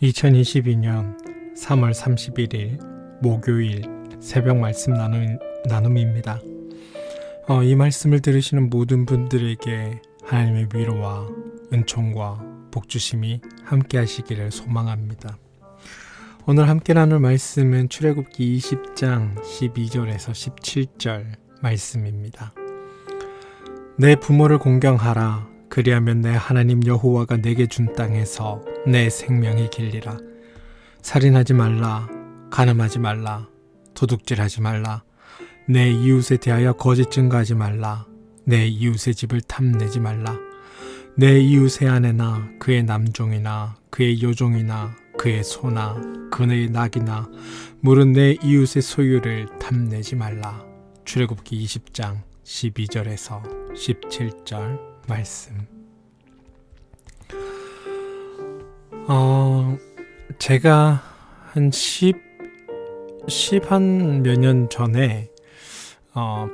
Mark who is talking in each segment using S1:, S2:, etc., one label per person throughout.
S1: 2022년 3월 31일 목요일 새벽 말씀 나눔입니다. 이 말씀을 들으시는 모든 분들에게 하나님의 위로와 은총과 복주심이 함께 하시기를 소망합니다. 오늘 함께 나눌 말씀은 출애굽기 20장 12절에서 17절 말씀입니다. 내 부모를 공경하라. 그리하면 내 하나님 여호와가 내게 준 땅에서 내 생명이 길리라. 살인하지 말라. 간음하지 말라. 도둑질하지 말라. 내 이웃에 대하여 거짓 증거하지 말라. 내 이웃의 집을 탐내지 말라. 내 이웃의 아내나 그의 남종이나 그의 여종이나 그의 소나 그의 낙이나 물은 내 이웃의 소유를 탐내지 말라. 출애굽기 20장 12절에서 17절 말씀. 제가 한 몇 년 전에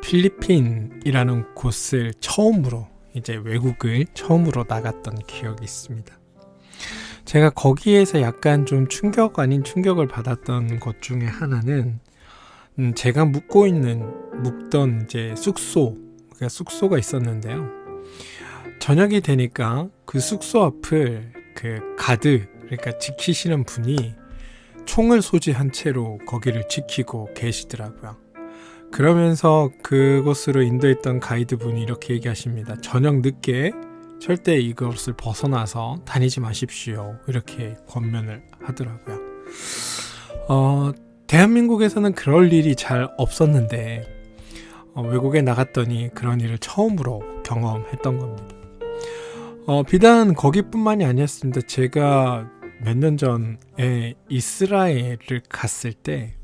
S1: 필리핀이라는 곳을 처음으로 외국을 처음으로 나갔던 기억이 있습니다. 제가 거기에서 약간 좀 충격 아닌 충격을 받았던 것 중에 하나는 제가 묵던 숙소가 있었는데요. 저녁이 되니까 그 숙소 앞을 그러니까 지키시는 분이 총을 소지한 채로 거기를 지키고 계시더라고요. 그러면서 그곳으로 인도했던 가이드분이 이렇게 얘기하십니다. 저녁 늦게 절대 이것을 벗어나서 다니지 마십시오. 이렇게 권면을 하더라고요. 대한민국에서는 그럴 일이 잘 없었는데 외국에 나갔더니 그런 일을 처음으로 경험했던 겁니다. 비단 거기뿐만이 아니었습니다. 제가 몇 년 전에 이스라엘을 갔을 때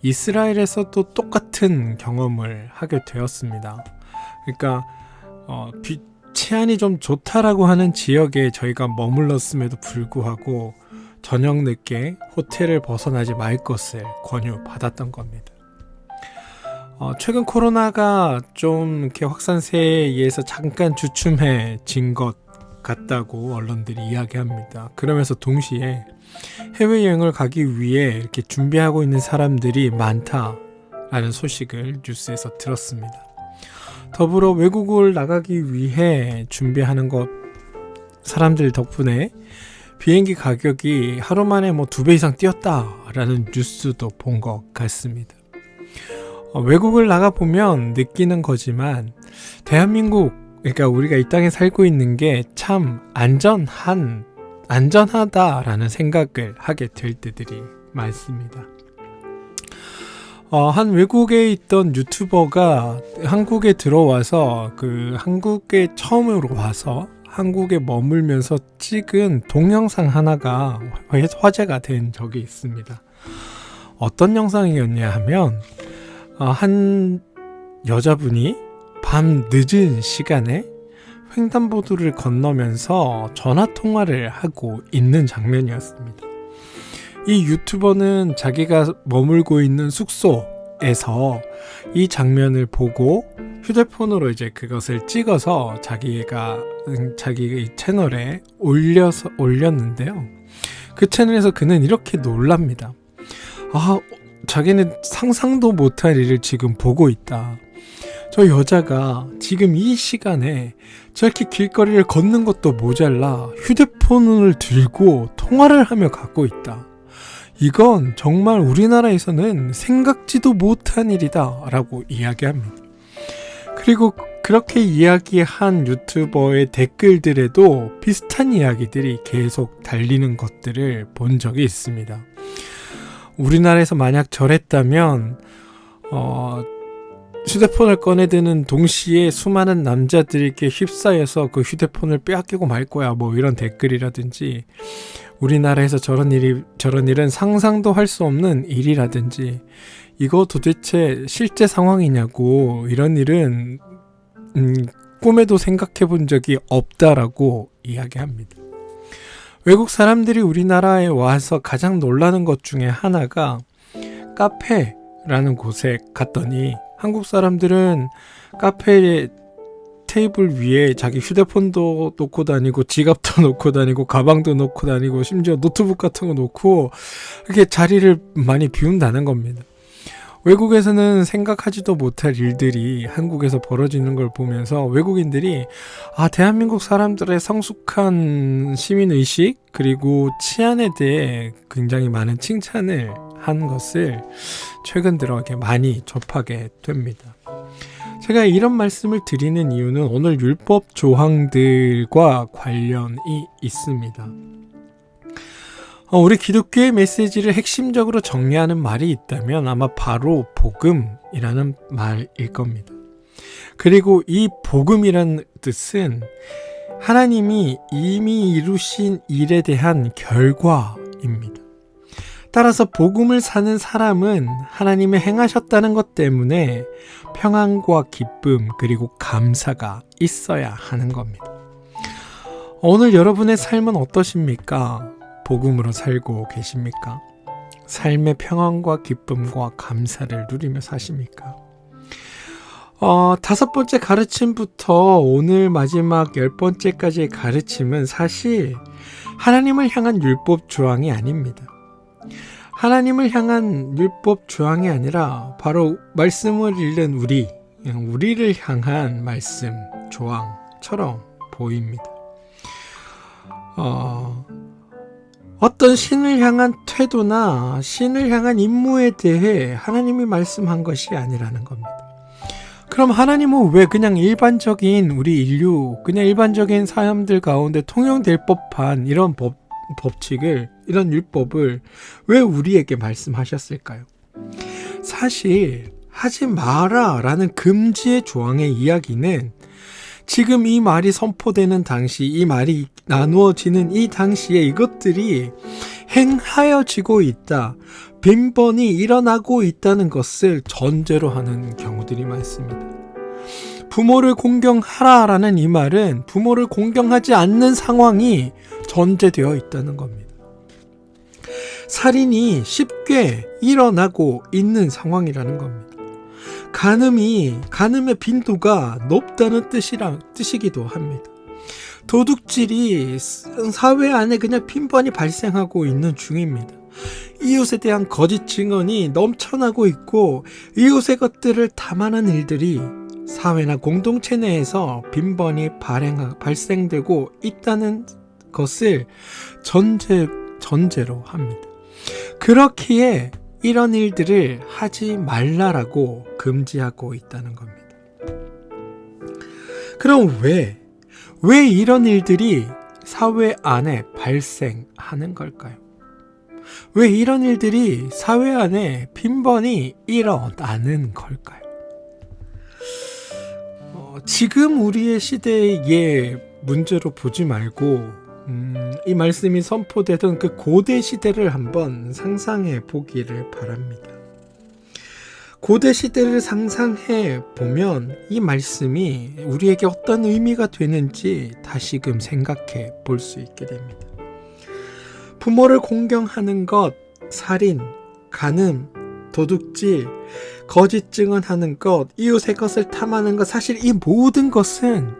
S1: 이스라엘에서 또 똑같은 경험을 하게 되었습니다. 그러니까 치안이 좀 좋다라고 하는 지역에 저희가 머물렀음에도 불구하고 저녁 늦게 호텔을 벗어나지 말 것을 권유받았던 겁니다. 최근 코로나가 좀 이렇게 확산세에 의해서 잠깐 주춤해진 것 같다고 언론들이 이야기합니다. 그러면서 동시에 해외여행을 가기 위해 이렇게 준비하고 있는 사람들이 많다라는 소식을 뉴스에서 들었습니다. 더불어 외국을 나가기 위해 준비하는 사람들 덕분에 비행기 가격이 하루 만에 2배 이상 뛰었다라는 뉴스도 본 것 같습니다. 외국을 나가보면 느끼는 거지만 대한민국, 그러니까 우리가 이 땅에 살고 있는 게 참 안전하다라는 생각을 하게 될 때들이 많습니다. 한 외국에 있던 유튜버가 한국에 들어와서 한국에 처음으로 와서 한국에 머물면서 찍은 동영상 하나가 화제가 된 적이 있습니다. 어떤 영상이었냐 하면 한 여자분이 밤 늦은 시간에 횡단보도를 건너면서 전화통화를 하고 있는 장면이었습니다. 이 유튜버는 자기가 머물고 있는 숙소에서 이 장면을 보고 휴대폰으로 그것을 찍어서 자기 채널에 올렸는데요. 그 채널에서 그는 이렇게 놀랍니다. 자기는 상상도 못할 일을 지금 보고 있다. 저 여자가 지금 이 시간에 저렇게 길거리를 걷는 것도 모자라 휴대폰을 들고 통화를 하며 가고 있다. 이건 정말 우리나라에서는 생각지도 못한 일이다 라고 이야기합니다. 그리고 그렇게 이야기한 유튜버의 댓글들에도 비슷한 이야기들이 계속 달리는 것들을 본 적이 있습니다. 우리나라에서 만약 저랬다면 휴대폰을 꺼내드는 동시에 수많은 남자들에게 휩싸여서 그 휴대폰을 빼앗기고 말 거야 이런 댓글이라든지, 우리나라에서 저런 일은 상상도 할 수 없는 일이라든지, 이거 도대체 실제 상황이냐고, 이런 일은 꿈에도 생각해 본 적이 없다라고 이야기합니다. 외국 사람들이 우리나라에 와서 가장 놀라는 것 중에 하나가 카페라는 곳에 갔더니 한국 사람들은 카페에 테이블 위에 자기 휴대폰도 놓고 다니고 지갑도 놓고 다니고 가방도 놓고 다니고 심지어 노트북 같은 거 놓고 이렇게 자리를 많이 비운다는 겁니다. 외국에서는 생각하지도 못할 일들이 한국에서 벌어지는 걸 보면서 외국인들이 대한민국 사람들의 성숙한 시민의식 그리고 치안에 대해 굉장히 많은 칭찬을 한 것을 최근 들어 이렇게 많이 접하게 됩니다. 제가 이런 말씀을 드리는 이유는 오늘 율법 조항들과 관련이 있습니다. 우리 기독교의 메시지를 핵심적으로 정리하는 말이 있다면 아마 바로 복음이라는 말일 겁니다. 그리고 이 복음이라는 뜻은 하나님이 이미 이루신 일에 대한 결과입니다. 따라서 복음을 사는 사람은 하나님이 행하셨다는 것 때문에 평안과 기쁨 그리고 감사가 있어야 하는 겁니다. 오늘 여러분의 삶은 어떠십니까? 복음으로 살고 계십니까? 삶의 평안과 기쁨과 감사를 누리며 사십니까? 5번째 가르침부터 오늘 마지막 10번째까지의 가르침은 사실 하나님을 향한 율법 조항이 아닙니다. 하나님을 향한 율법 조항이 아니라 바로 말씀을 읽는 우리를 향한 말씀 조항처럼 보입니다. 어떤 신을 향한 태도나 신을 향한 임무에 대해 하나님이 말씀한 것이 아니라는 겁니다. 그럼 하나님은 왜 그냥 일반적인 우리 인류, 그냥 일반적인 사람들 가운데 통용될 법한 이런 법칙을, 이런 율법을 왜 우리에게 말씀하셨을까요? 사실 하지 마라 라는 금지의 조항의 이야기는 지금 이 말이 선포되는 당시, 이 말이 나누어지는 이 당시에 이것들이 행하여지고 있다, 빈번히 일어나고 있다는 것을 전제로 하는 경우들이 많습니다. 부모를 공경하라 라는 이 말은 부모를 공경하지 않는 상황이 전제되어 있다는 겁니다. 살인이 쉽게 일어나고 있는 상황이라는 겁니다. 간음의 빈도가 높다는 뜻이기도 합니다. 도둑질이 사회 안에 그냥 빈번히 발생하고 있는 중입니다. 이웃에 대한 거짓 증언이 넘쳐나고 있고 이웃의 것들을 탐하는 일들이 사회나 공동체 내에서 빈번히 발생되고 있다는 것을 전제로 합니다. 그렇기에 이런 일들을 하지 말라라고 금지하고 있다는 겁니다. 그럼 왜 이런 일들이 사회 안에 발생하는 걸까요? 왜 이런 일들이 사회 안에 빈번히 일어나는 걸까요? 지금 우리의 시대의 문제로 보지 말고 이 말씀이 선포되던 그 고대 시대를 한번 상상해 보기를 바랍니다. 고대 시대를 상상해 보면 이 말씀이 우리에게 어떤 의미가 되는지 다시금 생각해 볼 수 있게 됩니다. 부모를 공경하는 것, 살인, 간음, 도둑질, 거짓 증언하는 것, 이웃의 것을 탐하는 것, 사실 이 모든 것은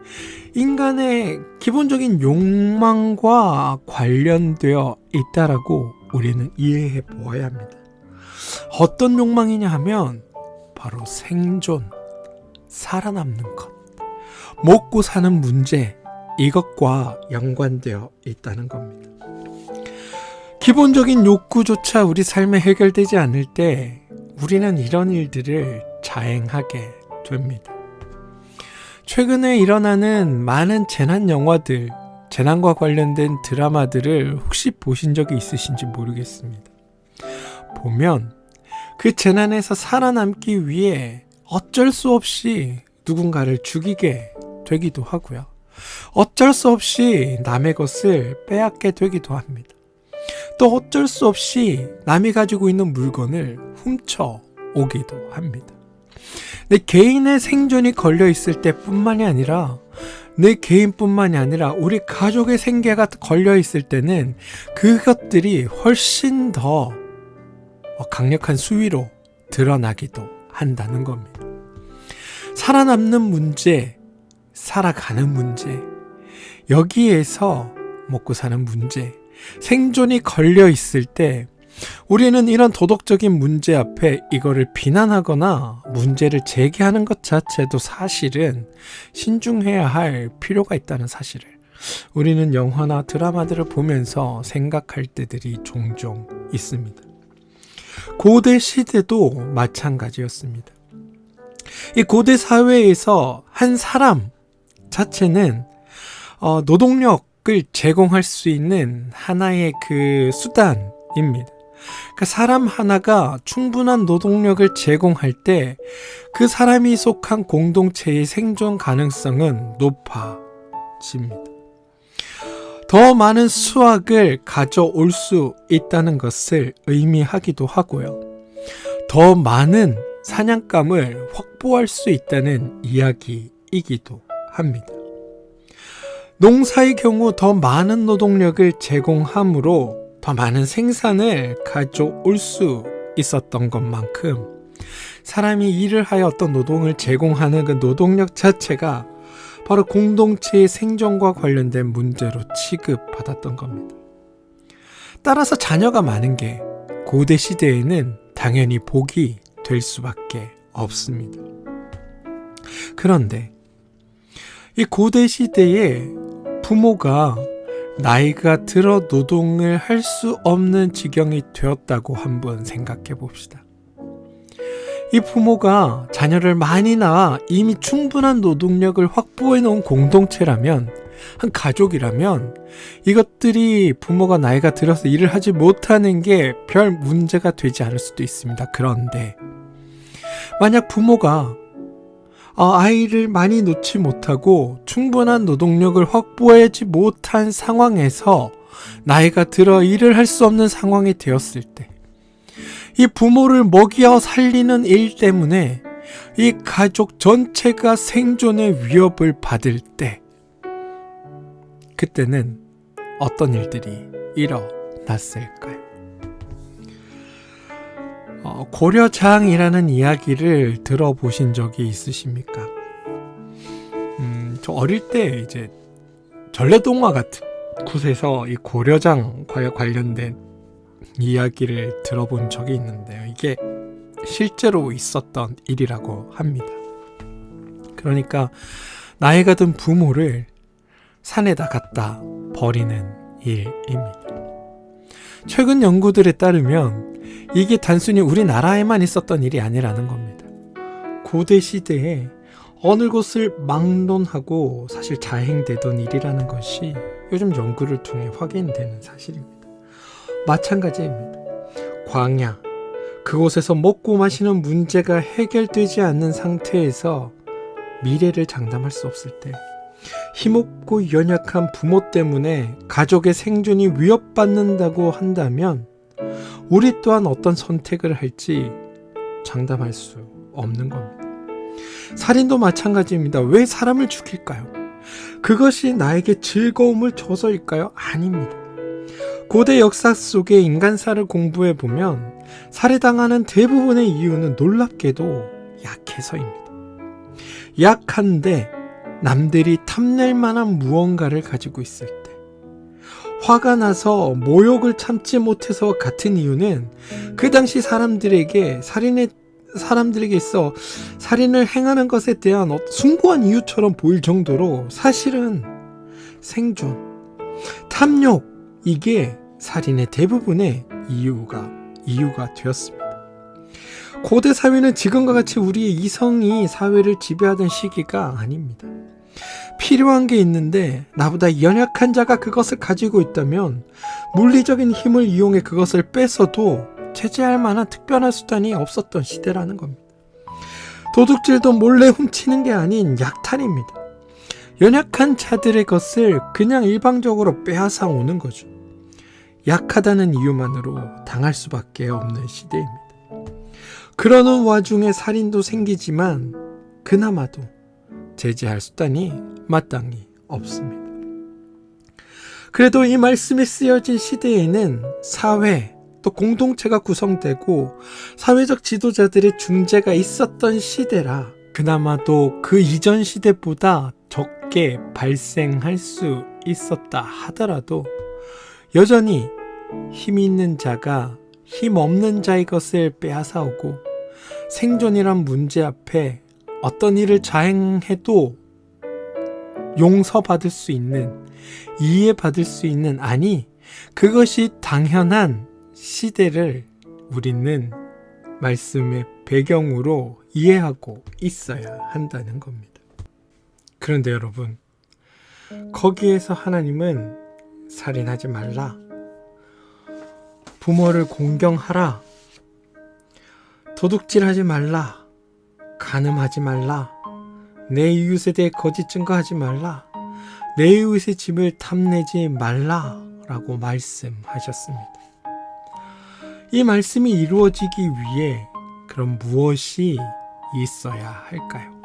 S1: 인간의 기본적인 욕망과 관련되어 있다라고 우리는 이해해 보아야 합니다. 어떤 욕망이냐 하면 바로 생존, 살아남는 것, 먹고 사는 문제, 이것과 연관되어 있다는 겁니다. 기본적인 욕구조차 우리 삶에 해결되지 않을 때 우리는 이런 일들을 자행하게 됩니다. 최근에 일어나는 많은 재난 영화들, 재난과 관련된 드라마들을 혹시 보신 적이 있으신지 모르겠습니다. 보면 그 재난에서 살아남기 위해 어쩔 수 없이 누군가를 죽이게 되기도 하고요. 어쩔 수 없이 남의 것을 빼앗게 되기도 합니다. 또 어쩔 수 없이 남이 가지고 있는 물건을 훔쳐 오기도 합니다. 내 개인의 생존이 걸려 있을 때뿐만이 아니라 내 개인뿐만이 아니라 우리 가족의 생계가 걸려 있을 때는 그것들이 훨씬 더 강력한 수위로 드러나기도 한다는 겁니다. 살아남는 문제, 살아가는 문제, 여기에서 먹고 사는 문제, 생존이 걸려 있을 때 우리는 이런 도덕적인 문제 앞에 이거를 비난하거나 문제를 제기하는 것 자체도 사실은 신중해야 할 필요가 있다는 사실을 우리는 영화나 드라마들을 보면서 생각할 때들이 종종 있습니다. 고대 시대도 마찬가지였습니다. 이 고대 사회에서 한 사람 자체는 노동력을 제공할 수 있는 하나의 그 수단입니다. 그러니까 사람 하나가 충분한 노동력을 제공할 때 그 사람이 속한 공동체의 생존 가능성은 높아집니다. 더 많은 수확을 가져올 수 있다는 것을 의미하기도 하고요. 더 많은 사냥감을 확보할 수 있다는 이야기이기도 합니다. 농사의 경우 더 많은 노동력을 제공함으로 더 많은 생산을 가져올 수 있었던 것만큼 사람이 일을 하여 어떤 노동을 제공하는 그 노동력 자체가 바로 공동체의 생존과 관련된 문제로 취급받았던 겁니다. 따라서 자녀가 많은 게 고대 시대에는 당연히 복이 될 수밖에 없습니다. 그런데 이 고대 시대에 부모가 나이가 들어 노동을 할 수 없는 지경이 되었다고 한번 생각해 봅시다. 이 부모가 자녀를 많이 낳아 이미 충분한 노동력을 확보해 놓은 공동체라면, 한 가족이라면 이것들이 부모가 나이가 들어서 일을 하지 못하는 게 별 문제가 되지 않을 수도 있습니다. 그런데 만약 부모가 아이를 많이 놓지 못하고 충분한 노동력을 확보하지 못한 상황에서 나이가 들어 일을 할 수 없는 상황이 되었을 때, 이 부모를 먹여 살리는 일 때문에 이 가족 전체가 생존의 위협을 받을 때, 그때는 어떤 일들이 일어났을까요? 고려장이라는 이야기를 들어보신 적이 있으십니까? 저 어릴 때 이제 전래동화 같은 곳에서 이 고려장과 관련된 이야기를 들어본 적이 있는데요. 이게 실제로 있었던 일이라고 합니다. 그러니까 나이가 든 부모를 산에다 갖다 버리는 일입니다. 최근 연구들에 따르면 이게 단순히 우리나라에만 있었던 일이 아니라는 겁니다. 고대 시대에 어느 곳을 막론하고 사실 자행되던 일이라는 것이 요즘 연구를 통해 확인되는 사실입니다. 마찬가지입니다. 광야, 그곳에서 먹고 마시는 문제가 해결되지 않는 상태에서 미래를 장담할 수 없을 때, 힘없고 연약한 부모 때문에 가족의 생존이 위협받는다고 한다면 우리 또한 어떤 선택을 할지 장담할 수 없는 겁니다. 살인도 마찬가지입니다. 왜 사람을 죽일까요? 그것이 나에게 즐거움을 줘서일까요? 아닙니다. 고대 역사 속의 인간사를 공부해보면 살해당하는 대부분의 이유는 놀랍게도 약해서입니다. 약한데 남들이 탐낼 만한 무언가를 가지고 있을 때, 화가 나서 모욕을 참지 못해서 같은 이유는 그 당시 사람들에게 있어 살인을 행하는 것에 대한 숭고한 이유처럼 보일 정도로 사실은 생존, 탐욕, 이게 살인의 대부분의 이유가 되었습니다. 고대 사회는 지금과 같이 우리의 이성이 사회를 지배하던 시기가 아닙니다. 필요한 게 있는데 나보다 연약한 자가 그것을 가지고 있다면 물리적인 힘을 이용해 그것을 뺏어도 제재할 만한 특별한 수단이 없었던 시대라는 겁니다. 도둑질도 몰래 훔치는 게 아닌 약탈입니다. 연약한 자들의 것을 그냥 일방적으로 빼앗아 오는 거죠. 약하다는 이유만으로 당할 수밖에 없는 시대입니다. 그러는 와중에 살인도 생기지만 그나마도 제재할 수단이 마땅히 없습니다. 그래도 이 말씀이 쓰여진 시대에는 사회, 또 공동체가 구성되고 사회적 지도자들의 중재가 있었던 시대라 그나마도 그 이전 시대보다 적게 발생할 수 있었다 하더라도 여전히 힘 있는 자가 힘 없는 자의 것을 빼앗아오고 생존이란 문제 앞에 어떤 일을 자행해도 용서받을 수 있는, 이해받을 수 있는, 아니 그것이 당연한 시대를 우리는 말씀의 배경으로 이해하고 있어야 한다는 겁니다. 그런데 여러분, 거기에서 하나님은 살인하지 말라, 부모를 공경하라, 도둑질하지 말라, 간음하지 말라, 내 이웃에 대해 거짓 증거하지 말라, 내 이웃의 집을 탐내지 말라 라고 말씀하셨습니다. 이 말씀이 이루어지기 위해 그럼 무엇이 있어야 할까요?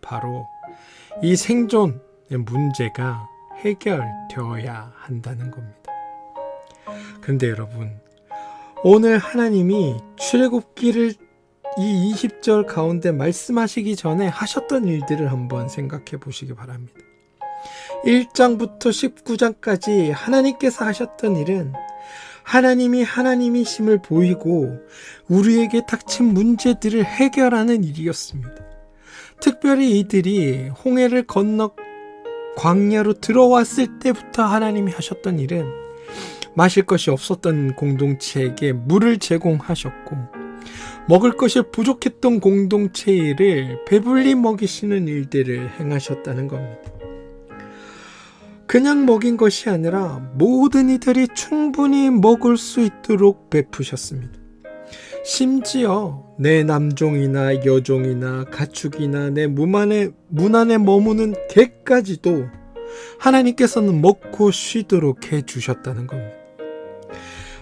S1: 바로 이 생존의 문제가 해결되어야 한다는 겁니다. 그런데 여러분, 오늘 하나님이 출애굽기를 이 20절 가운데 말씀하시기 전에 하셨던 일들을 한번 생각해 보시기 바랍니다. 1장부터 19장까지 하나님께서 하셨던 일은 하나님이 하나님이심을 보이고 우리에게 닥친 문제들을 해결하는 일이었습니다. 특별히 이들이 홍해를 건너 광야로 들어왔을 때부터 하나님이 하셨던 일은 마실 것이 없었던 공동체에게 물을 제공하셨고, 먹을 것이 부족했던 공동체를 배불리 먹이시는 일들을 행하셨다는 겁니다. 그냥 먹인 것이 아니라 모든 이들이 충분히 먹을 수 있도록 베푸셨습니다. 심지어 내 남종이나 여종이나 가축이나 내 문 안에 머무는 개까지도 하나님께서는 먹고 쉬도록 해주셨다는 겁니다.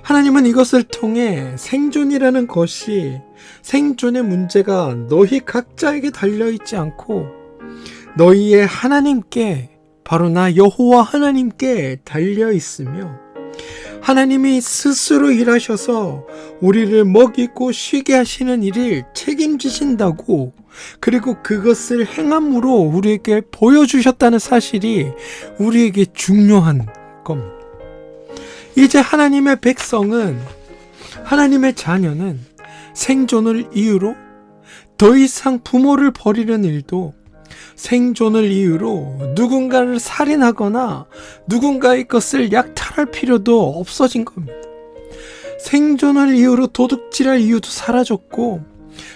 S1: 하나님은 이것을 통해 생존이라는 것이, 생존의 문제가 너희 각자에게 달려있지 않고 너희의 하나님께, 바로 나 여호와 하나님께 달려있으며, 하나님이 스스로 일하셔서 우리를 먹이고 쉬게 하시는 일을 책임지신다고, 그리고 그것을 행함으로 우리에게 보여주셨다는 사실이 우리에게 중요한 겁니다. 이제 하나님의 백성은, 하나님의 자녀는 생존을 이유로 더 이상 부모를 버리는 일도, 생존을 이유로 누군가를 살인하거나 누군가의 것을 약탈할 필요도 없어진 겁니다. 생존을 이유로 도둑질할 이유도 사라졌고,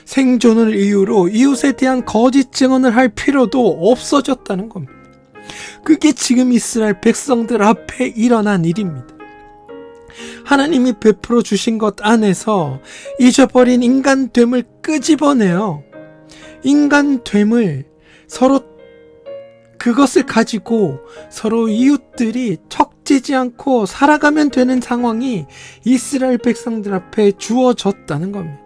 S1: 생존을 이유로 이웃에 대한 거짓 증언을 할 필요도 없어졌다는 겁니다. 그게 지금 이스라엘 백성들 앞에 일어난 일입니다. 하나님이 베풀어 주신 것 안에서 잊어버린 인간됨을 끄집어내어 인간됨을 서로, 그것을 가지고 서로 이웃들이 척지지 않고 살아가면 되는 상황이 이스라엘 백성들 앞에 주어졌다는 겁니다.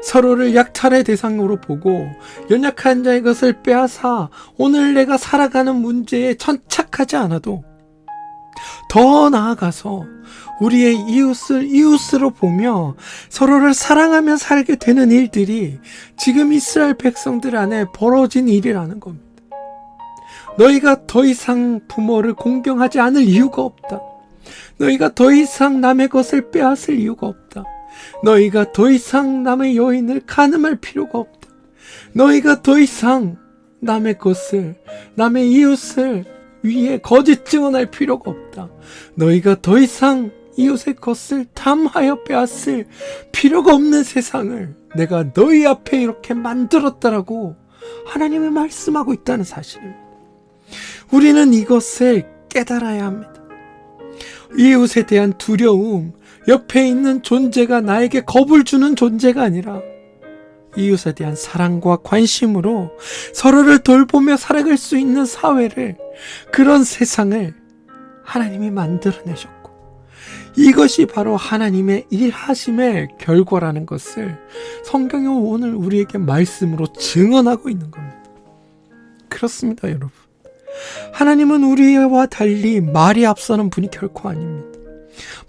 S1: 서로를 약탈의 대상으로 보고 연약한 자의 것을 빼앗아 오늘 내가 살아가는 문제에 천착하지 않아도, 더 나아가서 우리의 이웃을 이웃으로 보며 서로를 사랑하며 살게 되는 일들이 지금 이스라엘 백성들 안에 벌어진 일이라는 겁니다. 너희가 더 이상 부모를 공경하지 않을 이유가 없다. 너희가 더 이상 남의 것을 빼앗을 이유가 없다. 너희가 더 이상 남의 여인을 간음할 필요가 없다. 너희가 더 이상 남의 것을, 남의 이웃을 위해 거짓 증언할 필요가 없다. 너희가 더 이상 이웃의 것을 탐하여 빼앗을 필요가 없는 세상을 내가 너희 앞에 이렇게 만들었다라고 하나님이 말씀하고 있다는 사실입니다. 우리는 이것을 깨달아야 합니다. 이웃에 대한 두려움, 옆에 있는 존재가 나에게 겁을 주는 존재가 아니라 이웃에 대한 사랑과 관심으로 서로를 돌보며 살아갈 수 있는 사회를, 그런 세상을 하나님이 만들어내셨고, 이것이 바로 하나님의 일하심의 결과라는 것을 성경이 오늘 우리에게 말씀으로 증언하고 있는 겁니다. 그렇습니다, 여러분. 하나님은 우리와 달리 말이 앞서는 분이 결코 아닙니다.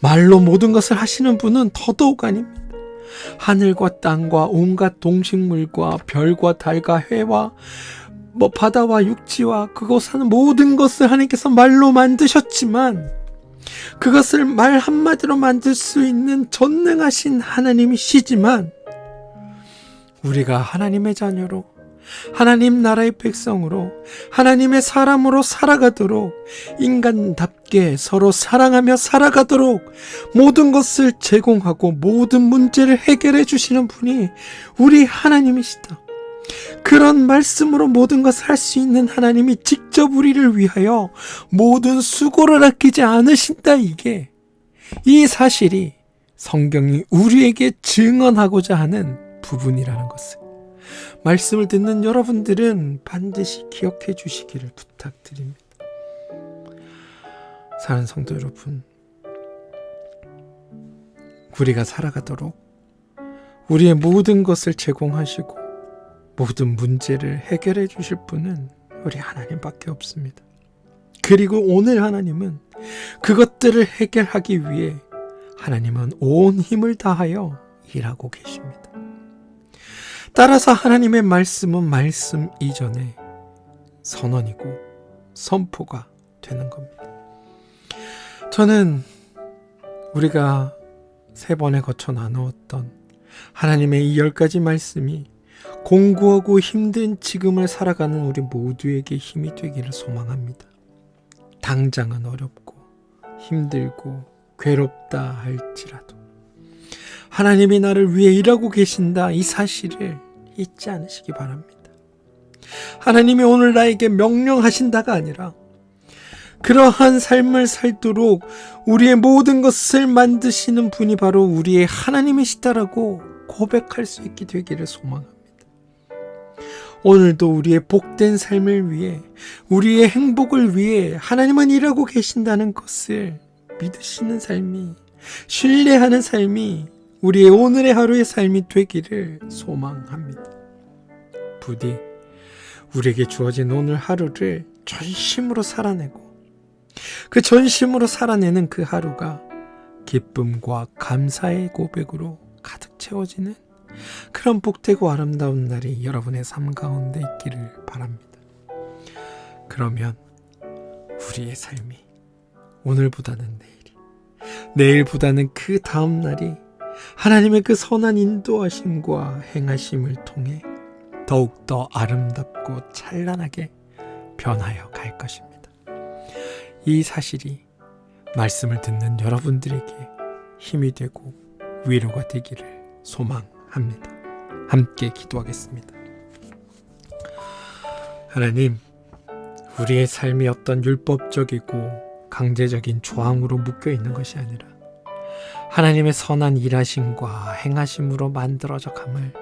S1: 말로 모든 것을 하시는 분은 더더욱 아닙니다. 하늘과 땅과 온갖 동식물과 별과 달과 해와 바다와 육지와 그곳 사는 모든 것을 하나님께서 말로 만드셨지만 그것을 말 한마디로 만들 수 있는 전능하신 하나님이시지만 우리가 하나님의 자녀로 하나님 나라의 백성으로 하나님의 사람으로 살아가도록 인간답게 서로 사랑하며 살아가도록 모든 것을 제공하고 모든 문제를 해결해 주시는 분이 우리 하나님이시다. 그런 말씀으로 모든 것을 할 수 있는 하나님이 직접 우리를 위하여 모든 수고를 아끼지 않으신다. 이 사실이 성경이 우리에게 증언하고자 하는 부분이라는 것을 말씀을 듣는 여러분들은 반드시 기억해 주시기를 부탁드립니다. 사랑하는 성도 여러분, 우리가 살아가도록 우리의 모든 것을 제공하시고 모든 문제를 해결해 주실 분은 우리 하나님밖에 없습니다. 그리고 오늘 하나님은 그것들을 해결하기 위해 하나님은 온 힘을 다하여 일하고 계십니다. 따라서 하나님의 말씀은 말씀 이전에 선언이고 선포가 되는 겁니다. 저는 우리가 3번에 거쳐 나누었던 하나님의 이 10가지 말씀이 공고하고 힘든 지금을 살아가는 우리 모두에게 힘이 되기를 소망합니다. 당장은 어렵고 힘들고 괴롭다 할지라도 하나님이 나를 위해 일하고 계신다, 이 사실을 잊지 않으시기 바랍니다. 하나님이 오늘 나에게 명령하신다가 아니라 그러한 삶을 살도록 우리의 모든 것을 만드시는 분이 바로 우리의 하나님이시다라고 고백할 수 있게 되기를 소망합니다. 오늘도 우리의 복된 삶을 위해, 우리의 행복을 위해 하나님은 일하고 계신다는 것을 믿으시는 삶이, 신뢰하는 삶이 우리의 오늘의 하루의 삶이 되기를 소망합니다. 부디 우리에게 주어진 오늘 하루를 전심으로 살아내고 그 전심으로 살아내는 그 하루가 기쁨과 감사의 고백으로 가득 채워지는 그런 복되고 아름다운 날이 여러분의 삶 가운데 있기를 바랍니다. 그러면 우리의 삶이 오늘보다는 내일보다는 그 다음 날이 하나님의 그 선한 인도하심과 행하심을 통해 더욱더 아름답고 찬란하게 변하여 갈 것입니다. 이 사실이 말씀을 듣는 여러분들에게 힘이 되고 위로가 되기를 소망합니다. 함께 기도하겠습니다. 하나님, 우리의 삶이 어떤 율법적이고 강제적인 조항으로 묶여 있는 것이 아니라 하나님의 선한 일하심과 행하심으로 만들어져 감을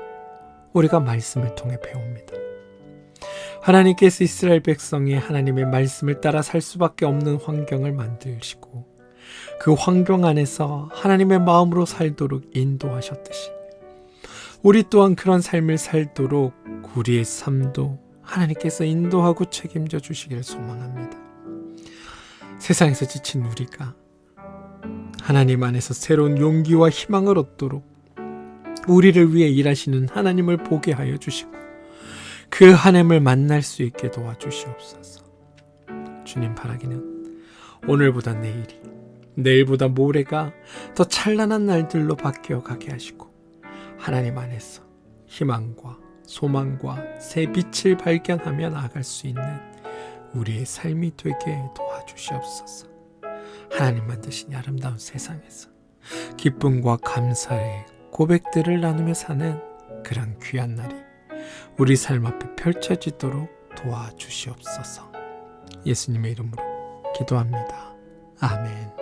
S1: 우리가 말씀을 통해 배웁니다. 하나님께서 이스라엘 백성이 하나님의 말씀을 따라 살 수밖에 없는 환경을 만드시고 그 환경 안에서 하나님의 마음으로 살도록 인도하셨듯이 우리 또한 그런 삶을 살도록 우리의 삶도 하나님께서 인도하고 책임져 주시기를 소망합니다. 세상에서 지친 우리가 하나님 안에서 새로운 용기와 희망을 얻도록 우리를 위해 일하시는 하나님을 보게 하여 주시고 그 하나님을 만날 수 있게 도와주시옵소서. 주님, 바라기는 오늘보다 내일이, 내일보다 모레가 더 찬란한 날들로 바뀌어 가게 하시고 하나님 안에서 희망과 소망과 새 빛을 발견하며 나아갈 수 있는 우리의 삶이 되게 도와주시옵소서. 하나님 만드신 아름다운 세상에서 기쁨과 감사의 고백들을 나누며 사는 그런 귀한 날이 우리 삶 앞에 펼쳐지도록 도와주시옵소서. 예수님의 이름으로 기도합니다. 아멘.